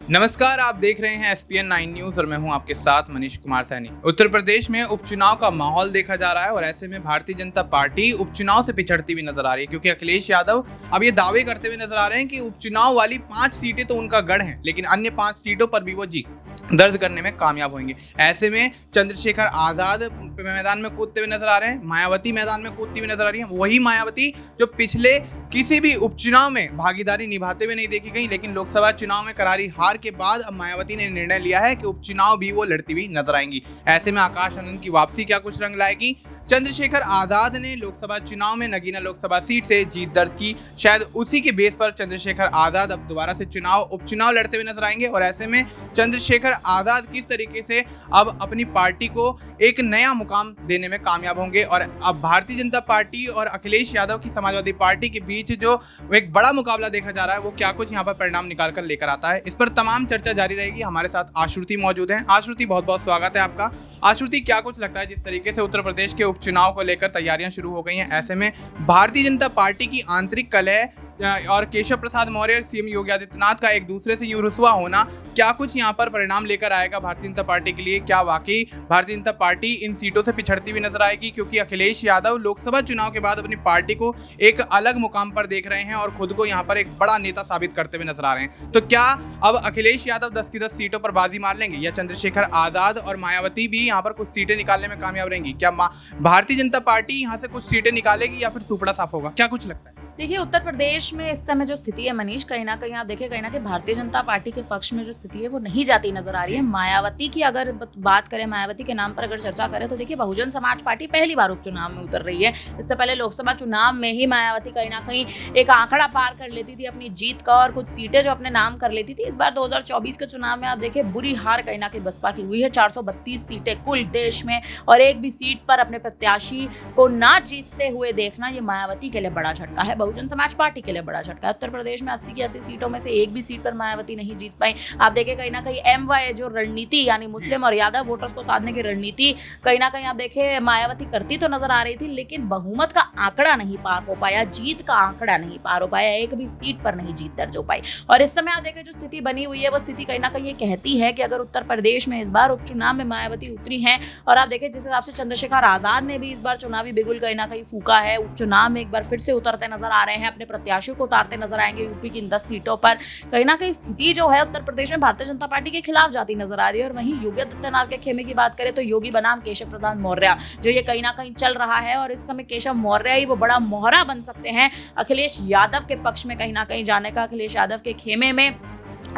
नमस्कार, आप देख रहे हैं SPN 9 न्यूज और मैं हूं आपके साथ मनीष कुमार सैनी। उत्तर प्रदेश में उपचुनाव का माहौल देखा जा रहा है और ऐसे में भारतीय जनता पार्टी उपचुनाव से पिछड़ती हुई नजर आ रही है, क्योंकि अखिलेश यादव अब ये दावे करते हुए नजर आ रहे हैं कि उपचुनाव वाली 5 सीटें तो उनका गढ़ है, लेकिन अन्य 5 सीटों पर भी वो जीत दर्ज करने में कामयाब होंगे। ऐसे में चंद्रशेखर आजाद मैदान में कूदते हुए नजर आ रहे हैं, मायावती मैदान में कूदती हुई नजर आ रही है। वही मायावती जो पिछले किसी भी उपचुनाव में भागीदारी निभाते हुए नहीं देखी गई, लेकिन लोकसभा चुनाव में करारी हार के बाद अब मायावती ने निर्णय लिया है कि उपचुनाव भी वो लड़ती हुई नजर आएंगी। ऐसे में आकाश आनंद की वापसी क्या कुछ रंग लाएगी? चंद्रशेखर आजाद ने लोकसभा चुनाव में नगीना लोकसभा सीट से जीत दर्ज की, शायद उसी के बेस पर चंद्रशेखर आजाद अब दोबारा से उपचुनाव लड़ते हुए नजर आएंगे। और ऐसे में चंद्रशेखर आजाद किस तरीके से अब अपनी पार्टी को एक नया मुकाम देने में कामयाब होंगे, और अब भारतीय जनता पार्टी और अखिलेश यादव की समाजवादी पार्टी के बीच जो एक बड़ा मुकाबला देखा जा रहा है, वो क्या कुछ यहाँ पर परिणाम निकाल कर लेकर आता है, इस पर तमाम चर्चा जारी रहेगी। हमारे साथ आश्रुति मौजूद हैं। आश्रुति, बहुत बहुत स्वागत है आपका। आश्रुति, क्या कुछ लगता है जिस तरीके से उत्तर प्रदेश के उपचुनाव को लेकर तैयारियां शुरू हो गई हैं, ऐसे में भारतीय जनता पार्टी की आंतरिक कलह और केशव प्रसाद मौर्य और सीएम योगी आदित्यनाथ का एक दूसरे से रुसवा होना क्या कुछ यहाँ पर परिणाम लेकर आएगा भारतीय जनता पार्टी के लिए? क्या वाकई भारतीय जनता पार्टी इन सीटों से पिछड़ती हुई नजर आएगी, क्योंकि अखिलेश यादव लोकसभा चुनाव के बाद अपनी पार्टी को एक अलग मुकाम पर देख रहे हैं और खुद को यहाँ पर एक बड़ा नेता साबित करते हुए नजर आ रहे हैं। तो क्या अब अखिलेश यादव 10 की 10 सीटों पर बाजी मार लेंगे, या चंद्रशेखर आजाद और मायावती भी यहाँ पर कुछ सीटें निकालने में कामयाब रहेंगी? क्या भारतीय जनता पार्टी यहाँ से कुछ सीटें निकालेगी या फिर सुपड़ा साफ होगा? क्या कुछ लगता है? देखिए, उत्तर प्रदेश में इस समय जो स्थिति है मनीष, कहीं ना कहीं आप देखिए, कहीं ना कहीं भारतीय जनता पार्टी के पक्ष में जो स्थिति है वो नहीं जाती नजर आ रही है। मायावती की अगर बात करें, मायावती के नाम पर अगर चर्चा करें तो देखिए, बहुजन समाज पार्टी पहली बार उपचुनाव में उतर रही है। इससे पहले लोकसभा चुनाव में ही मायावती कहीं ना कहीं एक आंकड़ा पार कर लेती थी अपनी जीत का और कुछ सीटें जो अपने नाम कर लेती थी। इस बार 2024 के चुनाव में आप देखिए, बुरी हार कहीं ना कहीं बसपा की हुई है। 432 सीटें कुल देश में, और एक भी सीट पर अपने प्रत्याशी को ना जीतते हुए देखना, ये मायावती के लिए बड़ा झटका है, बहुजन समाज पार्टी के लिए बड़ा झटका है। उत्तर प्रदेश में 80 की 80 सीटों में से एक भी सीट पर मायावती नहीं जीत पाई। आप देखिए, कहीं ना कहीं MY जो रणनीति, यानी मुस्लिम और यादव वोटर्स को साधने की रणनीति कहीं ना कहीं आप देखिए मायावती करती तो नजर आ रही थी, लेकिन बहुमत का आंकड़ा नहीं पार हो पाया, जीत का आंकड़ा नहीं पार हो पाया, एक भी सीट पर नहीं जीत दर्ज हो पाई। और इस समय आप देखिए, जो स्थिति बनी हुई है वो स्थिति कहीं ना कहीं ये कहती है कि अगर उत्तर प्रदेश में इस बार उपचुनाव में मायावती उतरी है, और आप देखिए जिस हिसाब से चंद्रशेखर आजाद ने भी इस बार चुनावी बिगुल कहीं ना कहीं फूका है, उपचुनाव में एक बार फिर से उतरते नजर आ रहे हैं, अपने प्रत्याशियों को उतारते नजर आएंगे यूपी की इन 10 सीटों पर, कहीं ना कहीं स्थिति जो है उत्तर प्रदेश में भारतीय जनता पार्टी के खिलाफ जाती नजर आ रही है। और वहीं योगी आदित्यनाथ के खेमे की बात करें तो योगी बनाम केशव प्रसाद मौर्य जो ये कहीं ना कहीं चल रहा है, और इस समय केशव मौर्य ही वो बड़ा मोहरा बन सकते हैं अखिलेश यादव के पक्ष में कहीं ना कहीं जाने का, अखिलेश यादव के खेमे में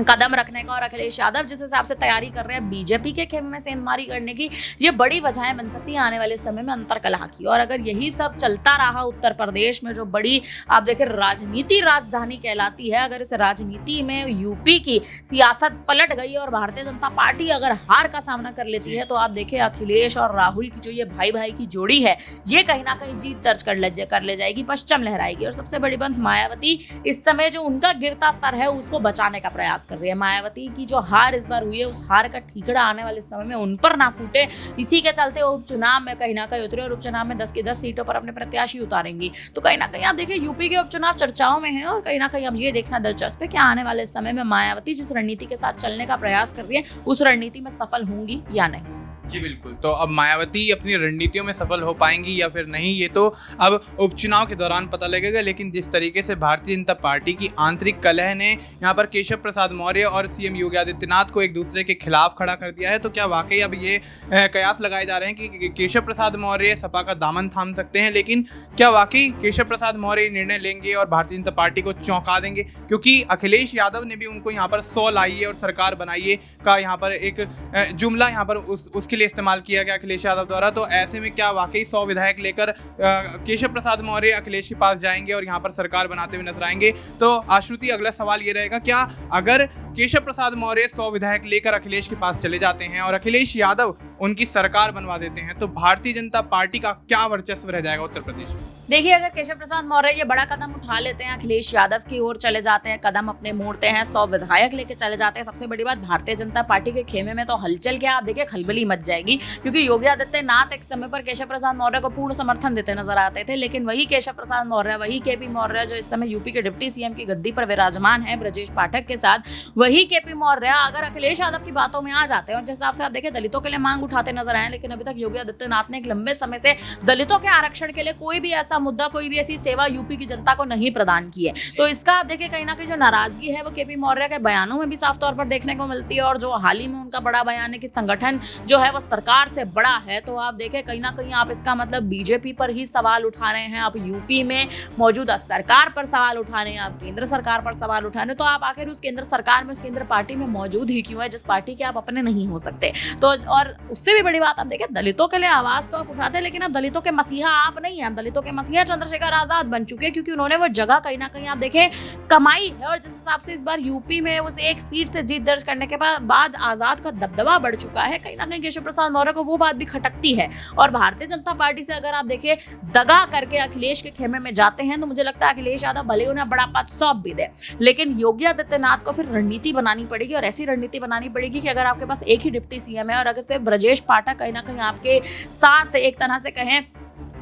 कदम रखने का। और अखिलेश यादव जिस हिसाब से तैयारी कर रहे हैं बीजेपी के खेमे में सेंधमारी करने की, ये बड़ी वजहें बन सकती है आने वाले समय में अंतरकलह की। और अगर यही सब चलता रहा उत्तर प्रदेश में, जो बड़ी आप देखें राजनीति राजधानी कहलाती है, अगर इस राजनीति में यूपी की सियासत पलट गई और भारतीय जनता पार्टी अगर हार का सामना कर लेती है, तो आप देखें अखिलेश और राहुल की जो ये भाई भाई की जोड़ी है, ये कहीं ना कहीं जीत दर्ज कर ले जाएगी, पश्चिम लहराएगी। और सबसे बड़ी बात, मायावती इस समय जो उनका गिरता स्तर है उसको बचाने का प्रयास कर रही है। मायावती की जो हार इस बार हुई है, उस हार का ठीकरा आने वाले समय में उन पर ना फूटे, इसी के चलते उपचुनाव में कहीं ना कहीं उतरे और उपचुनाव में 10 की 10 सीटों पर अपने प्रत्याशी उतारेंगी। तो कहीं ना कहीं आप देखिए, यूपी के उपचुनाव चर्चाओं में है, और कहीं ना कहीं अब ये देखना दिलचस्प है कि आने वाले समय में मायावती जिस रणनीति के साथ चलने का प्रयास कर रही है, उस रणनीति में सफल होंगी या नहीं। जी बिल्कुल। तो अब मायावती अपनी रणनीतियों में सफल हो पाएंगी या फिर नहीं, ये तो अब उपचुनाव के दौरान पता लगेगा। लेकिन जिस तरीके से भारतीय जनता पार्टी की आंतरिक कलह ने यहाँ पर केशव प्रसाद मौर्य और सीएम योगी आदित्यनाथ को एक दूसरे के खिलाफ खड़ा कर दिया है, तो क्या वाकई अब ये कयास लगाए जा रहे हैं कि केशव प्रसाद मौर्य सपा का दामन थाम सकते हैं? लेकिन क्या वाकई केशव प्रसाद मौर्य निर्णय लेंगे और भारतीय जनता पार्टी को चौंका देंगे? क्योंकि अखिलेश यादव ने भी उनको यहाँ पर 100 लाइए और सरकार बनाइए का यहाँ पर एक जुमला यहाँ पर उसके लिए इस्तेमाल किया गया अखिलेश यादव द्वारा। तो ऐसे में क्या वाकई 100 विधायक लेकर केशव प्रसाद मौर्य अखिलेश के पास जाएंगे और यहाँ पर सरकार बनाते हुए नजर आएंगे? तो आश्रुति, अगला सवाल ये रहेगा, क्या अगर केशव प्रसाद मौर्य 100 विधायक लेकर अखिलेश के पास चले जाते हैं और अखिलेश यादव उनकी सरकार बनवा देते हैं, तो भारतीय जनता पार्टी का क्या वर्चस्व रह जाएगा उत्तर प्रदेश में? देखिए, अगर केशव प्रसाद मौर्य ये बड़ा कदम उठा लेते हैं, अखिलेश यादव की ओर चले जाते हैं, कदम अपने मोड़ते हैं, 100 विधायक लेके चले जाते हैं, सबसे बड़ी बात, भारतीय जनता पार्टी के खेमे में तो हलचल क्या, आप देखिए खलबली मच जाएगी। क्योंकि योगी आदित्यनाथ एक समय पर केशव प्रसाद मौर्य को पूर्ण समर्थन देते नजर आते थे, लेकिन वही केशव प्रसाद मौर्य, वही केपी मौर्य जो इस समय यूपी के डिप्टी सीएम की गद्दी पर विराजमान है ब्रजेश पाठक के साथ, वही केपी मौर्य अगर अखिलेश यादव की बातों में आ जाते हैं और जिस हिसाब से आप देखें दलितों के लिए मांग उठाते नजर आए, लेकिन अभी तक योगी आदित्यनाथ ने एक लंबे समय से दलितों के आरक्षण के लिए कोई भी ऐसा मुद्दा, कोई भी ऐसी सेवा यूपी की जनता को नहीं प्रदान की है। तो इसका आप देखिए कहीं ना कहीं जो नाराजगी है वो केपी मौर्य के बयानों में भी साफ तौर पर देखने को मिलती है। और जो हाल ही में उनका बड़ा बयान है कि संगठन जो है वो सरकार से बड़ा है, तो आप देखें कहीं ना कहीं आप इसका मतलब बीजेपी पर ही सवाल उठा रहे हैं, आप यूपी में मौजूदा सरकार पर सवाल उठा रहे हैं, आप केंद्र सरकार पर सवाल उठा रहे हैं। तो आप आखिर उस केंद्र सरकार में, उस केंद्र पार्टी में मौजूद ही क्यों है जिस पार्टी के आप अपने नहीं हो सकते। तो और उससे भी बड़ी बात आप देखें, दलितों के लिए आवाज तो आप उठाते हैं, लेकिन अब दलितों के मसीहा आप नहीं है, अब दलितों के मसीहा चंद्रशेखर आजाद बन चुके हैं, क्योंकि उन्होंने वो जगह कहीं ना कहीं आप देखें कमाई है। और जिस हिसाब से इस बार यूपी में उस एक सीट से जीत दर्ज करने के बाद आजाद का दबदबा बढ़ चुका है, कहीं ना कहीं केशव प्रसाद मौर्य को वो बात भी खटकती है। और भारतीय जनता पार्टी से अगर आप देखें दगा करके अखिलेश के खेमे में जाते हैं, तो मुझे लगता है अखिलेश यादव भले उन्हें बड़ा पद सौंप भी दे, लेकिन योगी आदित्यनाथ को फिर रणनीति बनानी पड़ेगी। और ऐसी रणनीति बनानी पड़ेगी कि अगर आपके पास एक ही डिप्टी सीएम है और अगर से ब्रजेश पाठक कहीं ना कहीं आपके साथ एक तरह से कहें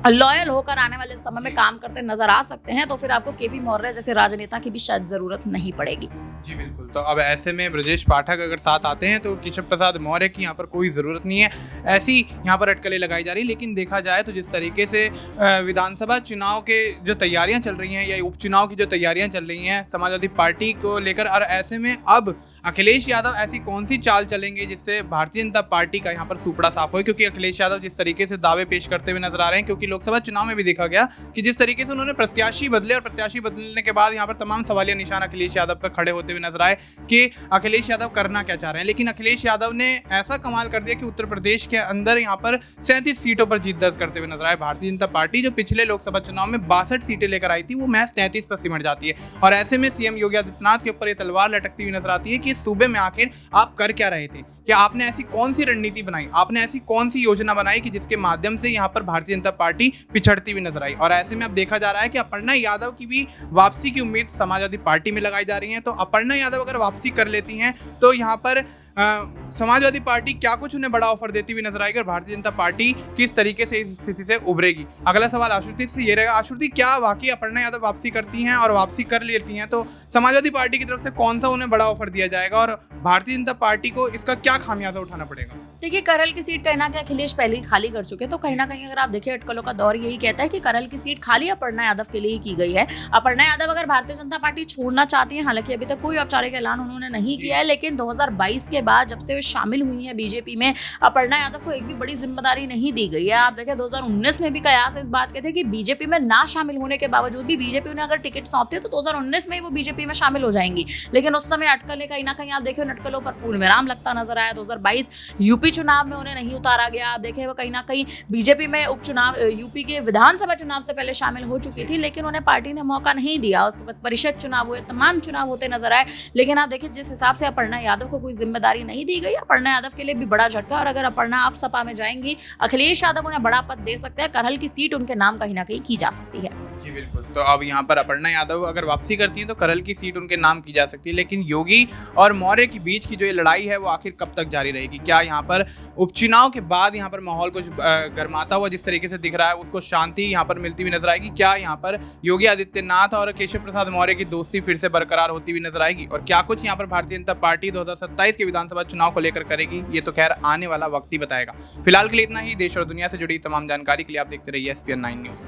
लॉयल होकर आने वाले समय में काम करते नजर आ सकते हैं, तो फिर आपको केपी मौर्य जैसे राजनेता की भी शायद जरूरत नहीं पड़ेगी। जी बिल्कुल। तो अब ऐसे में ब्रजेश पाठक अगर साथ आते हैं तो केशव प्रसाद मौर्य की यहाँ पर कोई ज़रूरत नहीं है, ऐसी यहाँ पर अटकलें लगाई जा रही। लेकिन देखा जाए तो जिस तरीके से विधानसभा चुनाव के जो तैयारियां चल रही हैं या उपचुनाव की जो तैयारियां चल रही हैं समाजवादी पार्टी को लेकर, और ऐसे में अब अखिलेश यादव ऐसी कौन सी चाल चलेंगे जिससे भारतीय जनता पार्टी का यहाँ पर सुपड़ा साफ हो, क्योंकि अखिलेश यादव जिस तरीके से दावे पेश करते हुए नजर आ रहे हैं, क्योंकि लोकसभा चुनाव में भी देखा गया कि जिस तरीके से उन्होंने प्रत्याशी बदले और प्रत्याशी बदलने के बाद यहाँ पर तमाम सवालिया निशान अखिलेश यादव पर खड़े होते हुए नजर आए कि अखिलेश यादव करना क्या चाह रहे हैं। लेकिन अखिलेश यादव ने ऐसा कमाल कर दिया कि उत्तर प्रदेश के अंदर यहाँ पर 37 सीटों पर जीत दर्ज करते हुए नजर आए। भारतीय जनता पार्टी जो पिछले लोकसभा चुनाव में 62 सीटें लेकर आई थी, वो महज 33 पर सिमट जाती है। और ऐसे में सीएम योगी आदित्यनाथ के ऊपर ये तलवार लटकती हुई नजर आती है कि इस सूबे में आखिर आप कर क्या रहे थे, क्या आपने ऐसी कौन सी रणनीति बनाई, आपने ऐसी कौन सी योजना बनाई कि जिसके माध्यम से यहाँ पर भारतीय जनता पार्टी पिछड़ती हुई नजर आई। और ऐसे में अब देखा जा रहा है कि अपर्णा यादव की भी वापसी की उम्मीद समाजवादी पार्टी में लगाई जा रही है। तो अपर्णा यादव अगर वापसी कर लेती हैं तो यहाँ पर समाजवादी पार्टी क्या कुछ उन्हें बड़ा ऑफर देती हुई नजर आएगी और भारतीय जनता पार्टी किस तरीके से इस स्थिति से उभरेगी। अगला सवाल आशुति से ये रहेगा, आशुति क्या वाकई अपर्णा यादव वापसी करती हैं और वापसी कर लेती हैं तो समाजवादी पार्टी की तरफ से कौन सा उन्हें बड़ा ऑफर दिया जाएगा और भारतीय जनता पार्टी को इसका क्या खामियाजा उठाना पड़ेगा? देखिए, करल की सीट कहीं ना कहीं अखिलेश पहले ही खाली कर चुके, तो कहीं ना कहीं अगर आप देखिए अटकलों का दौर यही कहता है कि करल की सीट खाली अपर्णा यादव के लिए ही की गई है। अपर्णा यादव अगर भारतीय जनता पार्टी छोड़ना चाहती है, हालांकि अभी तक कोई औपचारिक ऐलान उन्होंने नहीं किया है, लेकिन 2022 के बाद जब से वे शामिल हुई हैं बीजेपी में, अपर्णा यादव को एक भी बड़ी जिम्मेदारी नहीं दी गई है। आप देखें 2019 में भी कयास इस बात के थे कि बीजेपी में ना शामिल होने के बावजूद भी बीजेपी उन्हें अगर टिकट सौंपती है तो 2019 में ही वो बीजेपी में शामिल हो जाएंगी, लेकिन उस समय अटकलें कहीं ना कहीं आप देखें अटकलों पर पूर्ण विराम लगता नजर आया। 2022 यूपी चुनाव में उन्हें नहीं उतारा गया। आप देखें वो कहीं ना कहीं बीजेपी में उपचुनाव, यूपी के विधानसभा चुनाव से पहले शामिल हो चुकी थी, लेकिन उन्हें पार्टी ने मौका नहीं दिया। उसके बाद परिषद चुनाव हुए, तमाम चुनाव होते नजर आए, लेकिन आप देखिए जिस हिसाब से अपर्णा यादव को कोई जिम्मेदारी नहीं दी गई, अपर्णा यादव के लिए भी बड़ा झटका। और अगर अपर्णा आप सपा में जाएंगी, अखिलेश यादव उन्हें बड़ा पद दे सकते हैं, करहल की सीट उनके नाम कहीं ना कहीं की जा सकती है। जी बिल्कुल। तो अब यहाँ पर अपर्णा यादव अगर वापसी करती हैं तो करहल की सीट उनके नाम की जा सकती है, लेकिन योगी और मौर्य के बीच की जो ये लड़ाई है वो आखिर कब तक जारी रहेगी? क्या यहाँ पर उपचुनाव के बाद यहाँ पर माहौल कुछ गर्माता हुआ जिस तरीके से दिख रहा है उसको शांति यहाँ पर मिलती हुई नजर आएगी? क्या यहाँ पर योगी आदित्यनाथ और केशव प्रसाद मौर्य की दोस्ती फिर से बरकरार होती हुई नजर आएगी? और क्या कुछ यहाँ पर भारतीय जनता पार्टी 2027 के विधानसभा चुनाव को लेकर करेगी, ये तो खैर आने वाला वक्त ही बताएगा। फिलहाल के लिए इतना ही। देश और दुनिया से जुड़ी तमाम जानकारी के लिए आप देखते रहिए SPN9 न्यूज़।